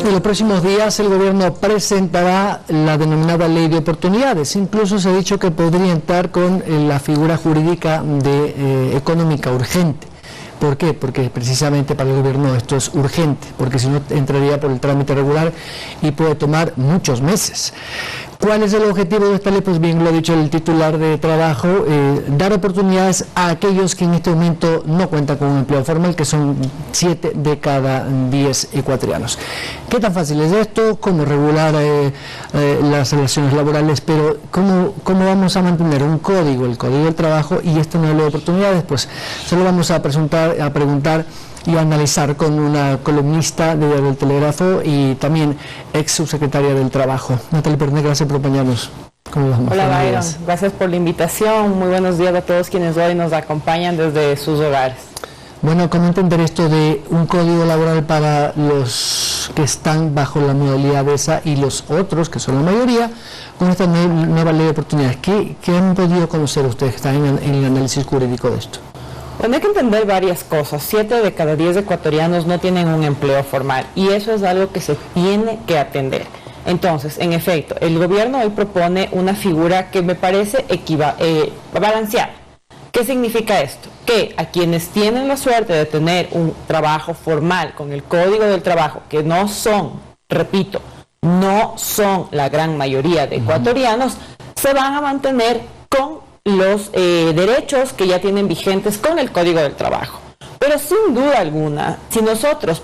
En los próximos días el gobierno presentará la denominada ley de oportunidades. Incluso se ha dicho que podría entrar con la figura jurídica de económica urgente. ¿Por qué? Porque precisamente para el gobierno esto es urgente, porque si no entraría por el trámite regular y puede tomar muchos meses. ¿Cuál es el objetivo de esta ley? Pues bien, lo ha dicho el titular de Trabajo, dar oportunidades a aquellos que en este momento no cuentan con un empleo formal, que son 7 de cada 10 ecuatorianos. ¿Qué tan fácil es esto? ¿Cómo regular las relaciones laborales? Pero ¿cómo vamos a mantener un código, el Código del Trabajo y esta nueva ley de oportunidades? Pues se lo vamos a preguntar y a analizar con una columnista de Diario del Telégrafo y también ex subsecretaria del Trabajo. Natalie Pernet, gracias por acompañarnos. ¿Cómo vamos? Hola Byron, gracias por la invitación. Muy buenos días a todos quienes hoy nos acompañan desde sus hogares. Bueno, ¿cómo entender esto de un código laboral para los que están bajo la modalidad de esa y los otros, que son la mayoría, con esta nueva ley de oportunidades? ¿Qué han podido conocer ustedes que están en el análisis jurídico de esto? Bueno, hay que entender varias cosas. 7 de cada 10 ecuatorianos no tienen un empleo formal y eso es algo que se tiene que atender. Entonces, en efecto, el gobierno hoy propone una figura que me parece balanceada. ¿Qué significa esto? Que a quienes tienen la suerte de tener un trabajo formal con el Código del Trabajo, que no son, repito, no son la gran mayoría de ecuatorianos, se van a mantener con los derechos que ya tienen vigentes con el Código del Trabajo. Pero sin duda alguna, si nosotros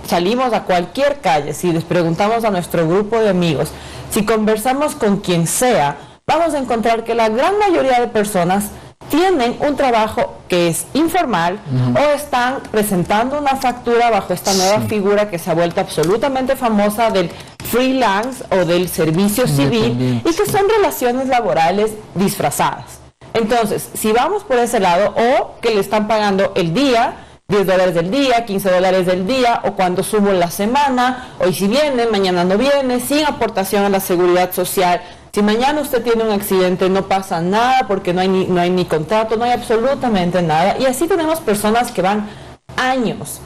salimos a cualquier calle, si les preguntamos a nuestro grupo de amigos, si conversamos con quien sea, vamos a encontrar que la gran mayoría de personas tienen un trabajo que es informal o están presentando una factura bajo esta nueva figura que se ha vuelto absolutamente famosa del freelance o del servicio civil y que son relaciones laborales disfrazadas. Entonces, si vamos por ese lado, o que le están pagando el día, $10 del día, $15 del día, o cuando subo la semana, hoy si viene, mañana no viene, sin aportación a la seguridad social. Si mañana usted tiene un accidente, no pasa nada porque no hay ni contrato, no hay absolutamente nada. Y así tenemos personas que van años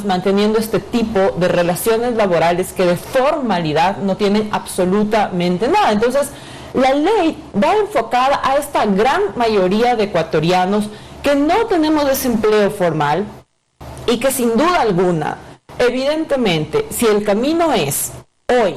manteniendo este tipo de relaciones laborales que de formalidad no tienen absolutamente nada. Entonces, la ley va enfocada a esta gran mayoría de ecuatorianos que no tenemos desempleo formal y que sin duda alguna, evidentemente, si el camino es hoy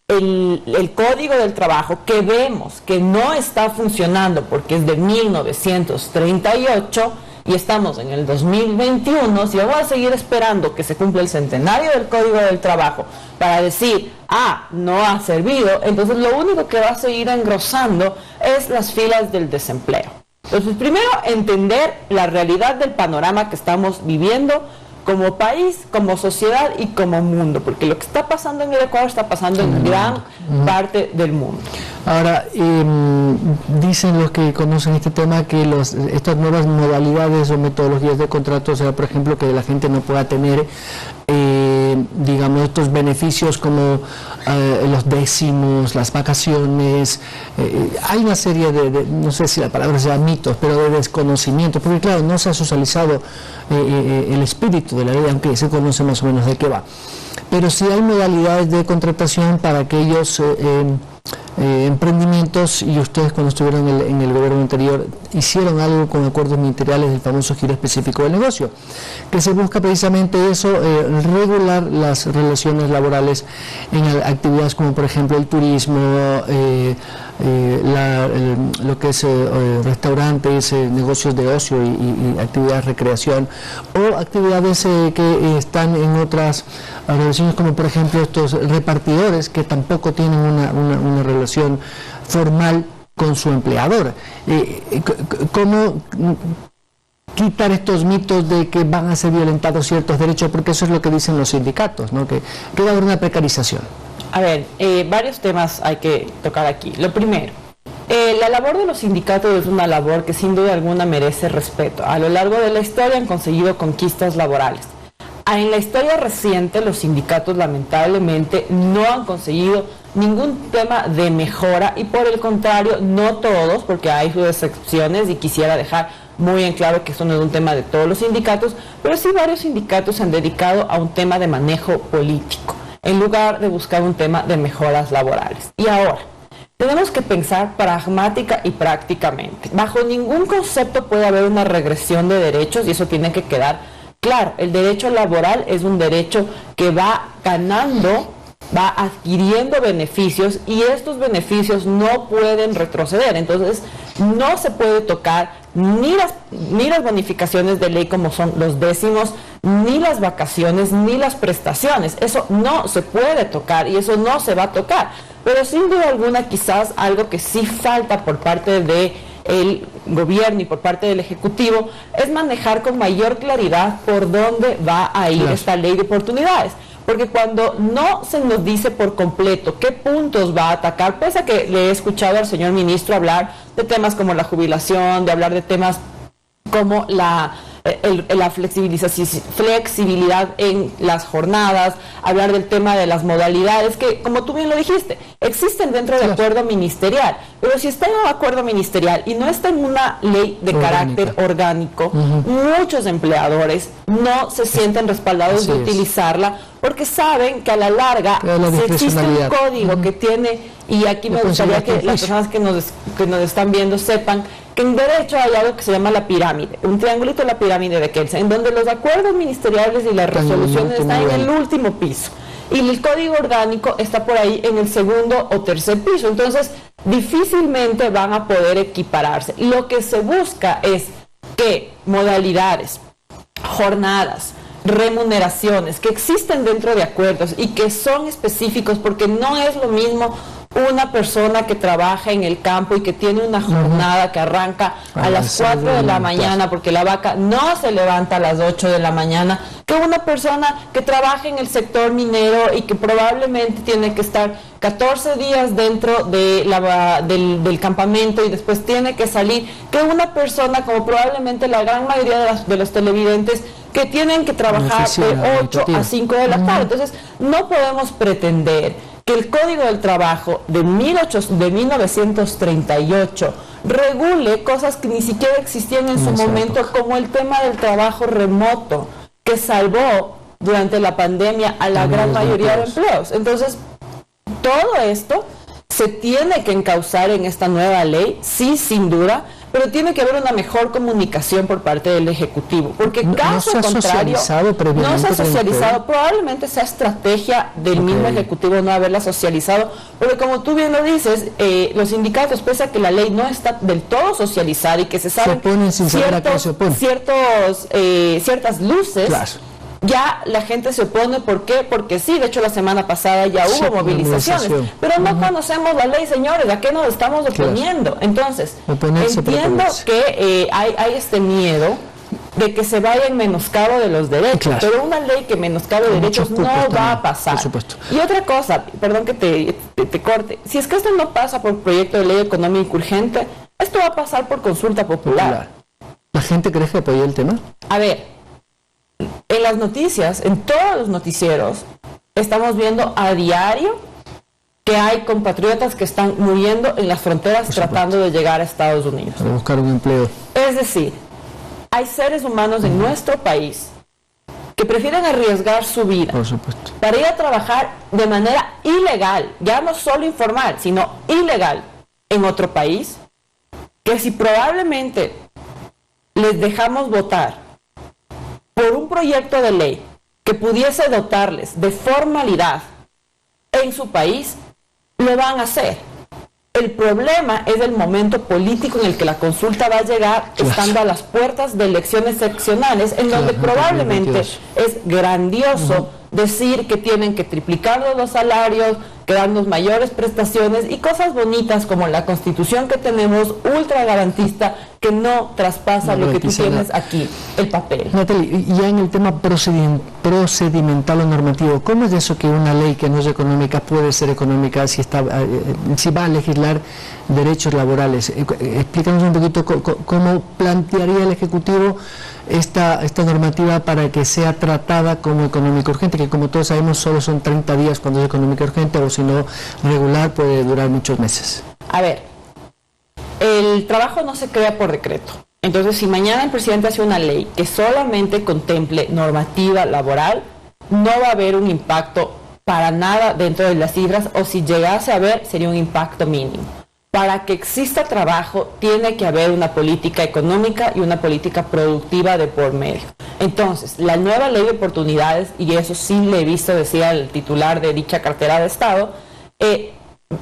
el Código del Trabajo, que vemos que no está funcionando porque es de 1938 y estamos en el 2021, si vamos a seguir esperando que se cumpla el centenario del Código del Trabajo para decir, no ha servido, entonces lo único que va a seguir engrosando es las filas del desempleo. Entonces, primero, entender la realidad del panorama que estamos viviendo como país, como sociedad y como mundo, porque lo que está pasando en el Ecuador está pasando en gran parte del mundo. Ahora, dicen los que conocen este tema que estas nuevas modalidades o metodologías de contrato, o sea, por ejemplo, que la gente no pueda tener, digamos, estos beneficios como los décimos, las vacaciones, hay una serie no sé si la palabra sea mitos, pero de desconocimiento, porque claro, no se ha socializado el espíritu de la ley, aunque se conoce más o menos de qué va. Pero sí hay modalidades de contratación para aquellos emprendimientos, y ustedes cuando estuvieron en el gobierno anterior hicieron algo con acuerdos ministeriales del famoso giro específico del negocio, que se busca precisamente eso, regular las relaciones laborales en actividades como por ejemplo el turismo, lo que es restaurantes, negocios de ocio y actividades de recreación, o actividades que están en otras relaciones como por ejemplo estos repartidores que tampoco tienen una relación formal con su empleador. ¿Cómo quitar estos mitos de que van a ser violentados ciertos derechos? Porque eso es lo que dicen los sindicatos, ¿no? Que va a haber una precarización. A ver, varios temas hay que tocar aquí. Lo primero, la labor de los sindicatos es una labor que sin duda alguna merece respeto. A lo largo de la historia han conseguido conquistas laborales. En la historia reciente, los sindicatos lamentablemente no han conseguido ningún tema de mejora y por el contrario, no todos, porque hay sus excepciones y quisiera dejar muy en claro que eso no es un tema de todos los sindicatos, pero sí varios sindicatos se han dedicado a un tema de manejo político. en lugar de buscar un tema de mejoras laborales. Y ahora, tenemos que pensar pragmática y prácticamente. Bajo ningún concepto puede haber una regresión de derechos y eso tiene que quedar claro. El derecho laboral es un derecho que va ganando, va adquiriendo beneficios y estos beneficios no pueden retroceder. Entonces, no se puede tocar ni las bonificaciones de ley como son los décimos, ni las vacaciones, ni las prestaciones. Eso no se puede tocar y eso no se va a tocar. Pero sin duda alguna, quizás algo que sí falta por parte del gobierno y por parte del Ejecutivo es manejar con mayor claridad por dónde va a ir esta ley de oportunidades. Porque cuando no se nos dice por completo qué puntos va a atacar, pese a que le he escuchado al señor ministro hablar de temas como la jubilación, de hablar de temas como la flexibilidad en las jornadas, hablar del tema de las modalidades, que como tú bien lo dijiste, existen dentro del acuerdo ministerial, pero si está en un acuerdo ministerial y no está en una ley de carácter orgánico, muchos empleadores no se sienten respaldados de utilizarla, porque saben que a la larga, si existe un código que tiene, y aquí me gustaría que las personas que nos están viendo sepan que en derecho hay algo que se llama la pirámide, un triangulito de la pirámide de Kelsen, en donde los acuerdos ministeriales y las resoluciones están en el último piso y el código orgánico está por ahí en el segundo o tercer piso. Entonces, difícilmente van a poder equipararse. Lo que se busca es que modalidades, jornadas, remuneraciones que existen dentro de acuerdos y que son específicos, porque no es lo mismo una persona que trabaja en el campo y que tiene una jornada que arranca a las 4 de la mañana porque la vaca no se levanta a las 8 de la mañana, que una persona que trabaja en el sector minero y que probablemente tiene que estar 14 días dentro de del campamento y después tiene que salir, que una persona como probablemente la gran mayoría de los televidentes que tienen que trabajar de 8 a 5 de la tarde. Entonces, no podemos pretender que el Código del Trabajo de 1938 regule cosas que ni siquiera existían en su momento, como el tema del trabajo remoto, que salvó durante la pandemia a la gran mayoría de empleos. Entonces, todo esto se tiene que encauzar en esta nueva ley, sí, sin duda, pero tiene que haber una mejor comunicación por parte del Ejecutivo, porque caso contrario, no se ha socializado, probablemente sea estrategia del mismo Ejecutivo no haberla socializado, porque como tú bien lo dices, los sindicatos, pese a que la ley no está del todo socializada y que se saben ciertas luces, ya la gente se opone. ¿Por qué? Porque sí, de hecho la semana pasada ya hubo movilizaciones, pero no conocemos la ley, señores, ¿a qué nos estamos oponiendo? Entonces, entiendo que hay este miedo de que se vaya en menoscabo de los derechos, pero una ley que menoscabe derechos no va a pasar. Y otra cosa, perdón que te corte, si es que esto no pasa por proyecto de ley económica urgente, esto va a pasar por consulta popular. ¿La gente cree que apoya el tema? A ver, en las noticias, en todos los noticieros, estamos viendo a diario que hay compatriotas que están muriendo en las fronteras tratando de llegar a Estados Unidos. Para buscar un empleo. Es decir, hay seres humanos en nuestro país que prefieren arriesgar su vida para ir a trabajar de manera ilegal, ya no solo informal, sino ilegal, en otro país, que si probablemente les dejamos votar por un proyecto de ley que pudiese dotarles de formalidad en su país, lo van a hacer. El problema es el momento político en el que la consulta va a llegar, estando a las puertas de elecciones seccionales, en donde probablemente es grandioso decir que tienen que triplicar los salarios, que darnos mayores prestaciones y cosas bonitas como la Constitución que tenemos, ultra garantista, que no traspasa lo que tú tienes aquí, el papel. Natalie, ya en el tema procedimental o normativo, ¿cómo es eso que una ley que no es económica puede ser económica si va a legislar derechos laborales? Explícanos un poquito cómo plantearía el Ejecutivo esta normativa para que sea tratada como económica urgente, que como todos sabemos solo son 30 días cuando es económica urgente, o si no regular puede durar muchos meses. A ver, el trabajo no se crea por decreto. Entonces, si mañana el presidente hace una ley que solamente contemple normativa laboral, no va a haber un impacto para nada dentro de las cifras, o si llegase a haber, sería un impacto mínimo. Para que exista trabajo, tiene que haber una política económica y una política productiva de por medio. Entonces, la nueva ley de oportunidades, y eso sí le he visto decir al titular de dicha cartera de Estado,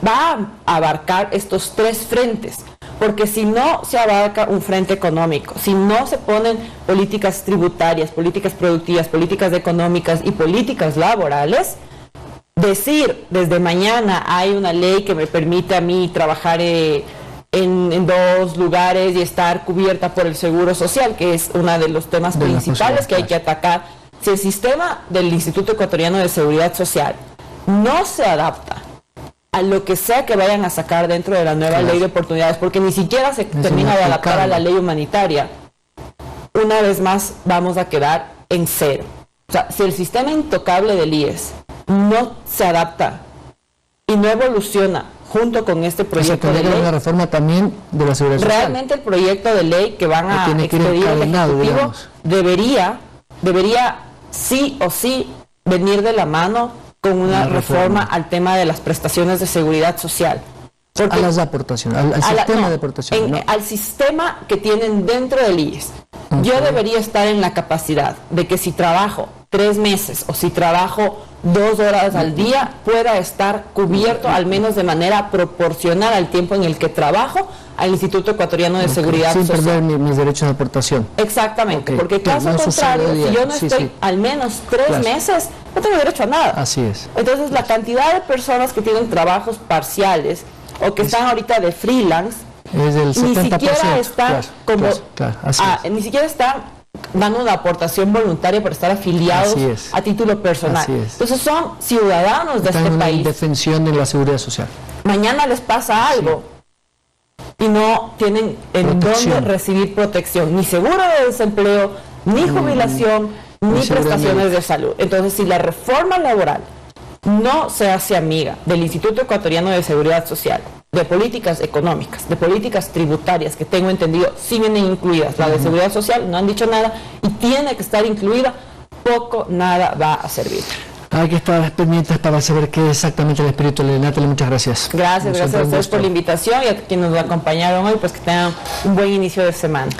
va a abarcar estos tres frentes, porque si no se abarca un frente económico, si no se ponen políticas tributarias, políticas productivas, políticas económicas y políticas laborales, decir desde mañana hay una ley que me permite a mí trabajar en dos lugares y estar cubierta por el seguro social, que es uno de los temas principales que hay que atacar. Si el sistema del Instituto Ecuatoriano de Seguridad Social no se adapta a lo que sea que vayan a sacar dentro de la nueva ley de oportunidades, porque ni siquiera se termina de adaptar a la ley humanitaria, una vez más vamos a quedar en cero. O sea, si el sistema intocable del IES no se adapta y no evoluciona junto con este proyecto de ley, una reforma también de la seguridad social. Realmente el proyecto de ley que van a expedir el Ejecutivo debería sí o sí venir de la mano con una reforma al tema de las prestaciones de seguridad social. Porque a las aportaciones, al sistema de aportaciones. Al sistema que tienen dentro del IES. Okay. Yo debería estar en la capacidad de que si trabajo 3 meses o si trabajo 2 horas al día, pueda estar cubierto al menos de manera proporcional al tiempo en el que trabajo al Instituto Ecuatoriano de Seguridad Social. Sin perder mis derechos de aportación. Exactamente, porque caso contrario, si yo no estoy al menos 3 meses, no tengo derecho a nada. Así es. Entonces, la cantidad de personas que tienen trabajos parciales o que están ahorita de freelance, es del 70%. Ni siquiera están ni siquiera están dando una aportación voluntaria por estar afiliados a título personal. Entonces son ciudadanos de este país. Defensión de la seguridad social. Mañana les pasa algo y no tienen en dónde recibir protección, ni seguro de desempleo, ni jubilación, ni prestaciones de salud. Entonces, si la reforma laboral no se hace amiga del Instituto Ecuatoriano de Seguridad Social, de políticas económicas, de políticas tributarias, que tengo entendido sí vienen incluidas, la de seguridad social no han dicho nada y tiene que estar incluida, poco, nada va a servir. Hay que estar pendientes para saber qué es exactamente el espíritu de Natalie. Muchas gracias. Gracias a ustedes por la invitación y a quienes nos acompañaron hoy, pues que tengan un buen inicio de semana.